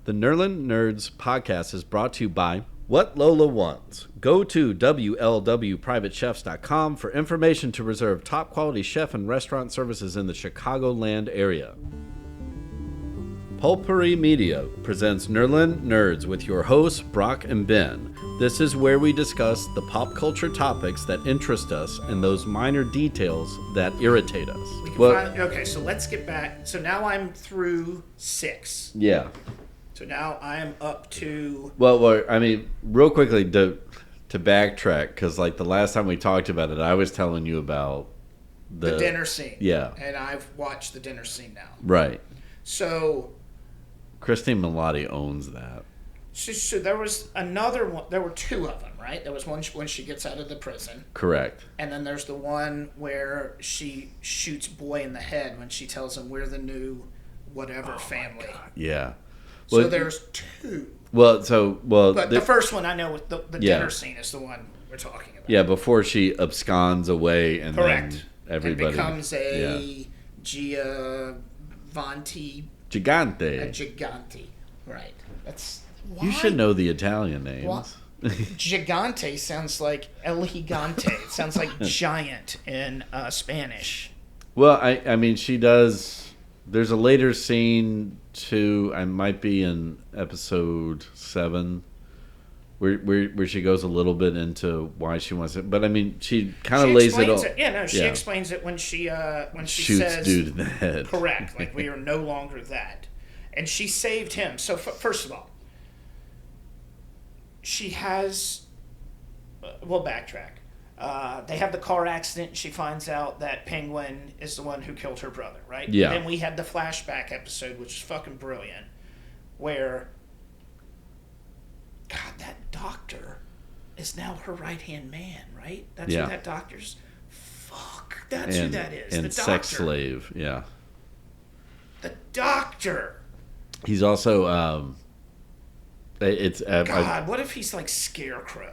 The Nerlin Nerds podcast is brought to you by What Lola Wants. Go to WLWPrivateChefs.com for information to reserve top quality chef and restaurant services in the Chicagoland area. Pulpery Media presents Nerlin Nerds with your hosts, Brock and Ben. This is where we discuss the pop culture topics that interest us and those minor details that irritate us. Okay, so let's get back. So now I'm through 6. Yeah. So now I am up to... Well, I mean, real quickly, to backtrack, because like the last time we talked about it, I was telling you about the dinner scene. Yeah. And I've watched the dinner scene now. Right. So... Christine Milioti owns that. So there was another one. There were 2 of them, right? There was one when she gets out of the prison. Correct. And then there's the one where she shoots Boy in the head when she tells him we're the new whatever family. Yeah. Well, so there's 2. But the first one I know with the dinner scene is the one we're talking about. Yeah, before she absconds away and correct. Then everybody and becomes a Gigante. A Gigante. Right. That's why? You should know the Italian names. Well, Gigante sounds like El Gigante. It sounds like giant in Spanish. Well, I mean, she does. There's a later scene too. I might be in episode 7, where she goes a little bit into why she wants it. But I mean, she kind of lays it all. She explains it when she shoots says, dude in the head. Correct. Like we are no longer that, and she saved him. So first of all, she has. We'll backtrack. They have the car accident. She finds out that Penguin is the one who killed her brother, right? Yeah. Then we had the flashback episode, which is fucking brilliant, where, God, that doctor is now her right-hand man, right? That's who that doctor's... Fuck, that's who that is. And the doctor. Sex slave, yeah. The doctor! He's also... God, what if he's like Scarecrow?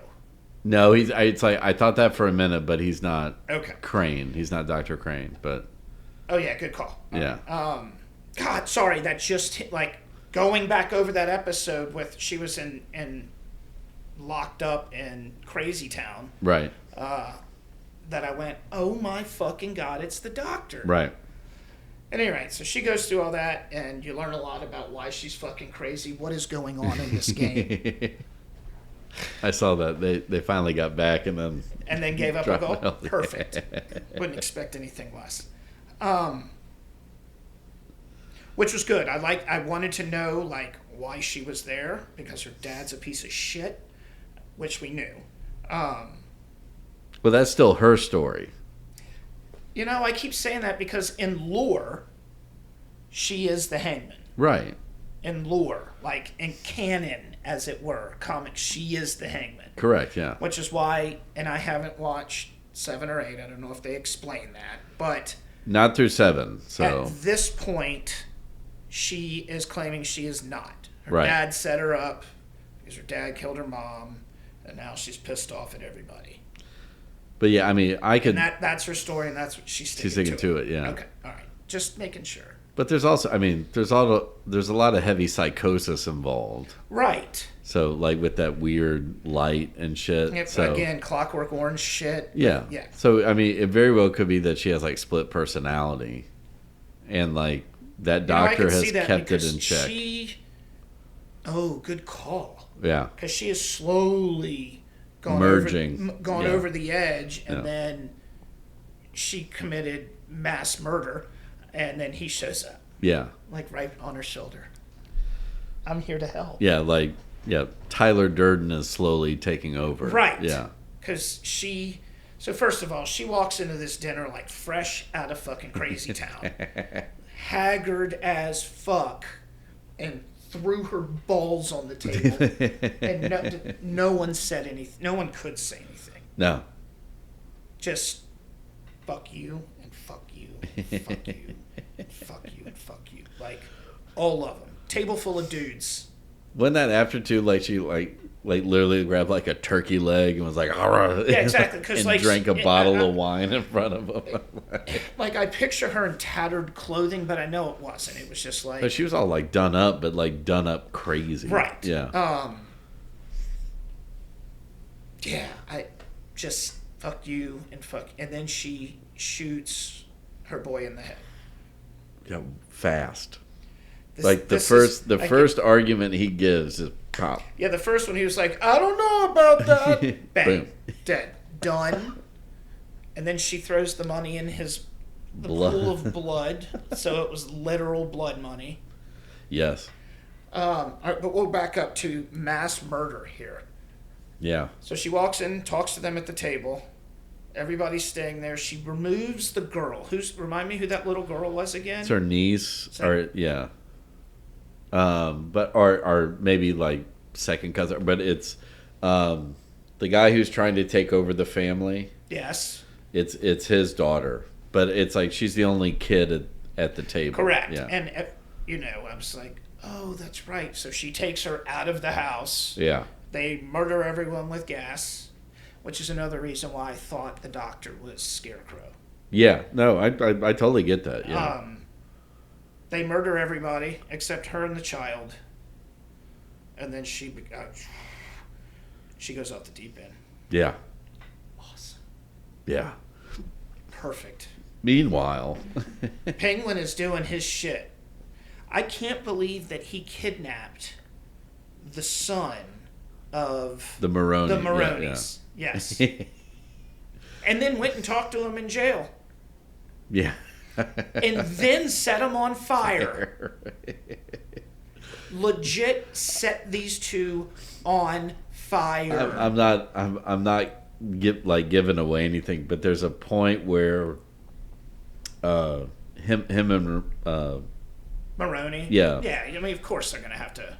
No, it's like I thought that for a minute, but he's not. Okay. Crane. He's not Dr. Crane, but. Oh yeah, good call. Yeah. God, sorry, that just hit, like going back over that episode with she was in locked up in Crazy Town. Right. That I went, oh my fucking God, it's the doctor. Right. At any rate, so she goes through all that, and you learn a lot about why she's fucking crazy. What is going on in this game? I saw that they finally got back and then gave up a goal. Perfect. Wouldn't expect anything less. Which was good. I wanted to know like why she was there because her dad's a piece of shit, which we knew. Well, that's still her story. You know, I keep saying that because in lore, she is the hangman. Right. In lore, like in canon, as it were, comics, she is the hangman. Correct, yeah. Which is why, and I haven't watched 7 or 8, I don't know if they explain that, but... Not through 7, so... At this point, she is claiming she is not. Her right. dad set her up because her dad killed her mom, and now she's pissed off at everybody. But yeah, I mean, I could... And that's her story, and that's what she's sticking to. She's sticking to it, yeah. Okay, all right. Just making sure. But there's also, I mean, there's a lot of heavy psychosis involved. Right. So, like, with that weird light and shit. Yep, so, again, Clockwork Orange shit. Yeah. Yeah. So, I mean, it very well could be that she has, like, split personality. And, like, that doctor has kept it in check. Oh, good call. Yeah. Because she is slowly gone over the edge, and then she committed mass murder. And then he shows up. Yeah. Like right on her shoulder. I'm here to help. Yeah, Tyler Durden is slowly taking over. Right. Yeah. Because so first of all, she walks into this dinner like fresh out of fucking Crazy Town. Haggard as fuck. And threw her balls on the table. And no one said anything. No one could say anything. No. Just fuck you and fuck you and fuck you. Fuck you and fuck you. Like, all of them. Table full of dudes. Wasn't that after, too, like, she, like, like literally grabbed like a turkey leg and was like, "Arrgh," Yeah, exactly. Because and like drank a bottle of wine in front of him. like I picture her in tattered clothing, but I know it wasn't. It was just like But she was all like done up, but like done up crazy. right. Yeah. Yeah, I just fuck you and then she shoots her boy in the head. Yeah, fast. This, Like the first argument he gives is pop. Yeah, the first one he was like, I don't know about that. Bang, Boom. dead, done. And then she throws the money in the pool of blood, so it was literal blood money. Yes. All right, but we'll back up to mass murder here. Yeah. So she walks in, talks to them at the table. Everybody's staying there. She removes the girl. Remind me who that little girl was again? It's her niece, or yeah. But or maybe like second cousin, but it's the guy who's trying to take over the family. Yes. It's his daughter, but it's like she's the only kid at the table. Correct. Yeah. And I was like, oh, that's right. So she takes her out of the house. Yeah. They murder everyone with gas, which is another reason why I thought the doctor was Scarecrow. Yeah. No, I totally get that. Yeah. They murder everybody except her and the child, and then she goes off the deep end. Yeah. Awesome. Yeah. Perfect. Meanwhile, Penguin is doing his shit. I can't believe that he kidnapped the son of the Maronis. Yeah. Yes. And then went and talked to him in jail. Yeah. And then set him on fire. Legit set these two on fire. I'm not giving away anything, but there's a point where him and Maroni. Yeah. Yeah, I mean, of course they're going to have to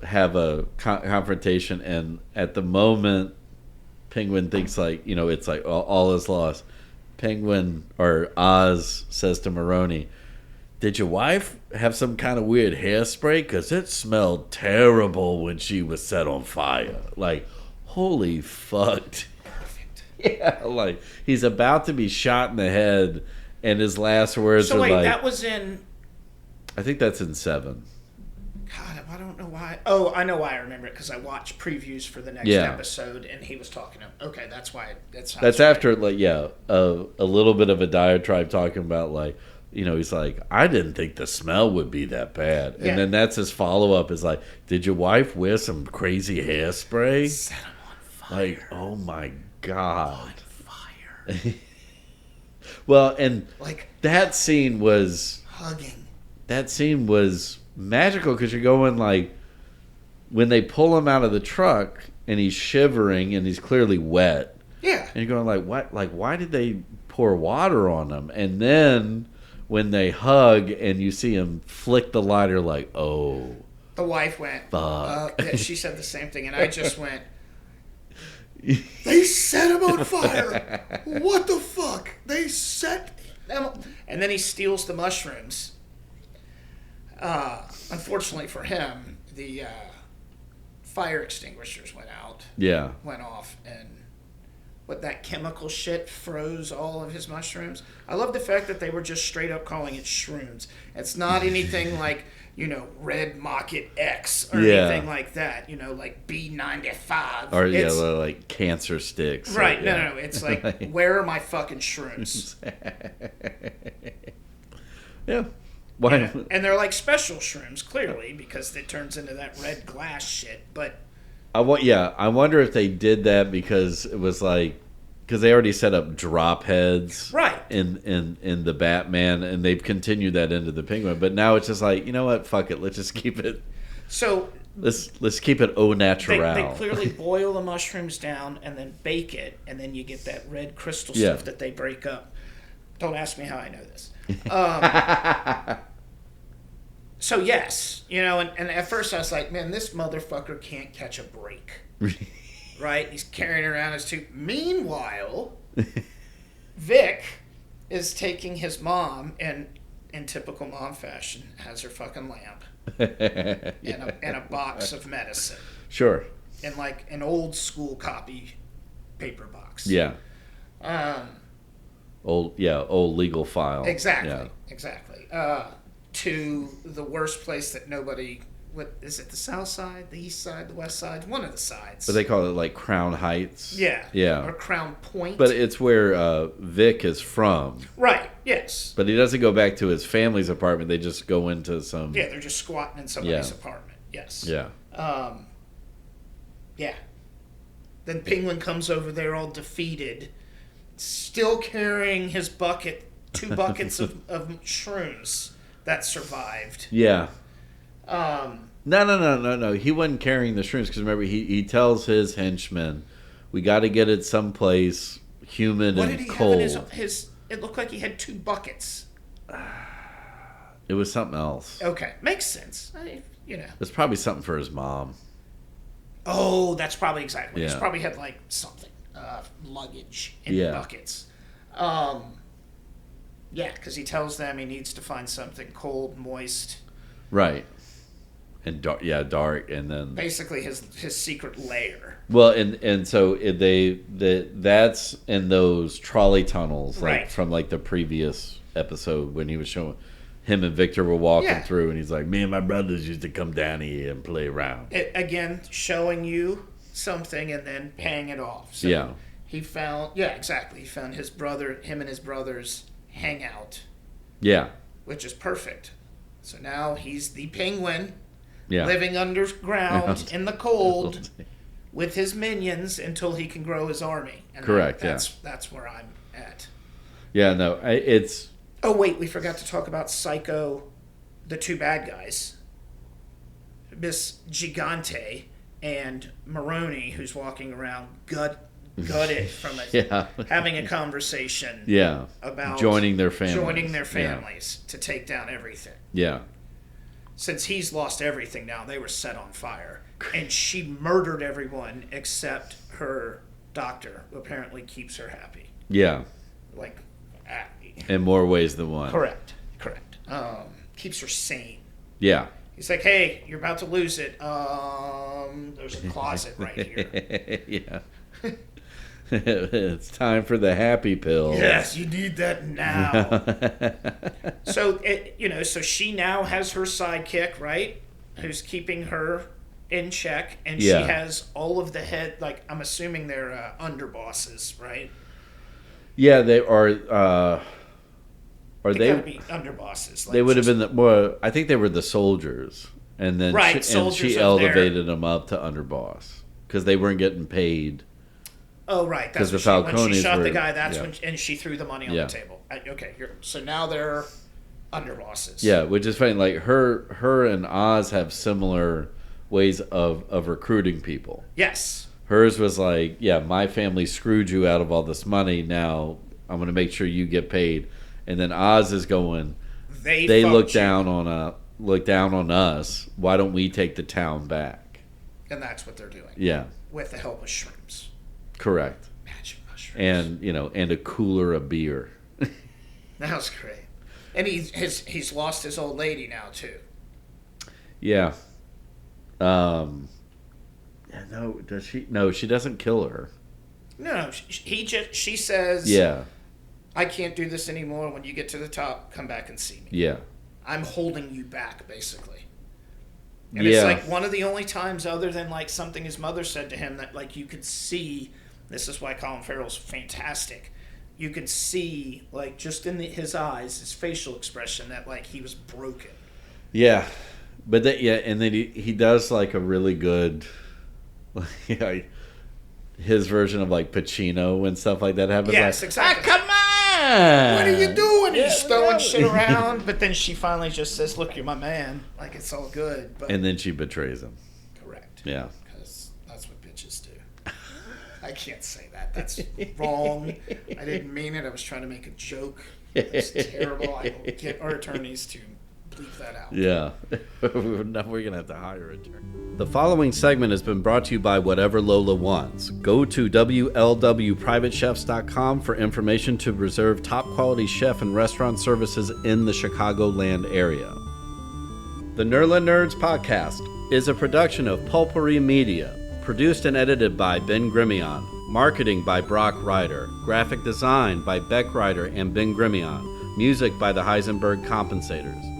have a confrontation, and at the moment Penguin thinks like, it's like all is lost. Penguin or Oz says to Maroni, "Did your wife have some kind of weird hairspray? Because it smelled terrible when she was set on fire." Like, holy fuck. Perfect. Yeah, like he's about to be shot in the head, and his last words are like, that was in... I think that's in 7. God, I don't know why. Oh, I know why I remember it, because I watched previews for the next episode, and he was talking to... Okay, that's why... That's after, like, a little bit of a diatribe talking about, like, he's like, "I didn't think the smell would be that bad." Yeah. And then that's his follow-up is like, "Did your wife wear some crazy hairspray?" Set him on fire. Like, oh my God. On fire. Well, and like, that scene was... hugging. That scene was magical because you're going like, when they pull him out of the truck and he's shivering and he's clearly wet. Yeah. And you're going like, what? Like, why did they pour water on him? And then when they hug and you see him flick the lighter, like, oh. The wife went, fuck. Yeah, she said the same thing, and I just went, they set him on fire. What the fuck? They set them. And then he steals the mushrooms. Unfortunately for him, the fire extinguishers went off, and that chemical shit froze all of his mushrooms. I love the fact that they were just straight up calling it shrooms. It's not anything like, Red Market X or anything like that, like B95. Or, like cancer sticks. Right, no. It's like, where are my fucking shrooms? Yeah. Why? And they're like special shrooms, clearly, because it turns into that red glass shit. But I wonder if they did that because it was like, because they already set up drop heads, right, in the Batman, and they've continued that into the Penguin. But now it's just like, you know what? Fuck it. Let's just keep it. So let's keep it au naturel. They clearly boil the mushrooms down and then bake it, and then you get that red crystal stuff that they break up. Don't ask me how I know this. So yes, and at first I was like, man, this motherfucker can't catch a break. Right? He's carrying around his tube. Meanwhile, Vic is taking his mom, and in typical mom fashion, has her fucking lamp and a box of medicine. Sure. in like an old school copy paper box. Yeah. Old legal file. Exactly. Yeah. Exactly. To the worst place that nobody. What is it? The south side, the east side, the west side, one of the sides. But they call it like Crown Heights. Yeah. Yeah. Or Crown Point. But it's where Vic is from. Right. Yes. But he doesn't go back to his family's apartment. They just go into some. Yeah, they're just squatting in somebody's apartment. Yes. Yeah. Yeah. Then Penguin comes over there all defeated, still carrying his bucket, 2 buckets of shrooms that survived. Yeah. No. He wasn't carrying the shrooms because remember he tells his henchmen, "We got to get it someplace humid what and did he cold." have in his? It looked like he had 2 buckets. It was something else. Okay, makes sense. It's probably something for his mom. Oh, that's probably exactly. Yeah. He's probably had like something, luggage in buckets. Yeah, because he tells them he needs to find something cold, moist. Right. And dark, and then basically his secret lair. Well, and so that's in those trolley tunnels, like right. from like the previous episode when he was showing him and Victor were walking through, and he's like, "Me and my brothers used to come down here and play around." Again, showing you something and then paying it off. So he found, exactly. He found him and his brothers hang out. Yeah, which is perfect. So now he's the Penguin. Yeah. Living underground in the cold with his minions until he can grow his army. And correct. That's where I'm at. Yeah. No. It's. Oh wait, we forgot to talk about Psycho, the 2 bad guys, Miss Gigante and Maroni, who's walking around gutted from having a conversation. Yeah. About joining their families to take down everything. Yeah. Since he's lost everything now, they were set on fire. And she murdered everyone except her doctor, who apparently keeps her happy. Yeah. Like, in more ways than one. Correct. Keeps her sane. Yeah. He's like, hey, you're about to lose it. There's a closet right here. Yeah. It's time for the happy pill. Yes, you need that now. So she now has her sidekick, right? Who's keeping her in check, and she has all of the head. Like, I'm assuming they're underbosses, right? Yeah, they are. They gotta be underbosses. Like, they would have been I think they were the soldiers, and then she elevated them up to underboss because they weren't getting paid. Oh, right. That's when she shot the guy. That's when, and she threw the money on the table. Okay, so now they're underbosses. Yeah, which is funny. Like her and Oz have similar ways of recruiting people. Yes. Hers was like, my family screwed you out of all this money. Now I'm going to make sure you get paid. And then Oz is going. They look down on us. Why don't we take the town back? And that's what they're doing. Yeah. With the help of shrooms. Correct. Magic mushrooms. And a cooler of beer. That was great. And he's lost his old lady now too. Yeah. No, does she? No, she doesn't kill her. No, she says. Yeah. I can't do this anymore. When you get to the top, come back and see me. Yeah. I'm holding you back, basically. And it's like one of the only times, other than like something his mother said to him, that like you could see. This is why Colin Farrell's fantastic. You could see, like, just in his eyes, his facial expression, that like he was broken. Yeah, but and then he does like a really good, like, his version of like Pacino and stuff like that happens. Yes, like, exactly. Come on! What are you doing? He's throwing shit around, but then she finally just says, "Look, you're my man. Like, it's all good." But and then she betrays him. Correct. Yeah. Because that's what bitches do. I can't say that. That's wrong. I didn't mean it. I was trying to make a joke. It's terrible. I will get our attorneys to bleep that out. Yeah. Now we're going to have to hire an attorney. The following segment has been brought to you by Whatever Lola Wants. Go to WLWPrivateChefs.com for information to reserve top quality chef and restaurant services in the Chicagoland area. The Nerlin Nerds podcast is a production of Pulpery Media. Produced and edited by Ben Grimion. Marketing by Brock Ryder. Graphic design by Beck Ryder and Ben Grimion. Music by the Heisenberg Compensators.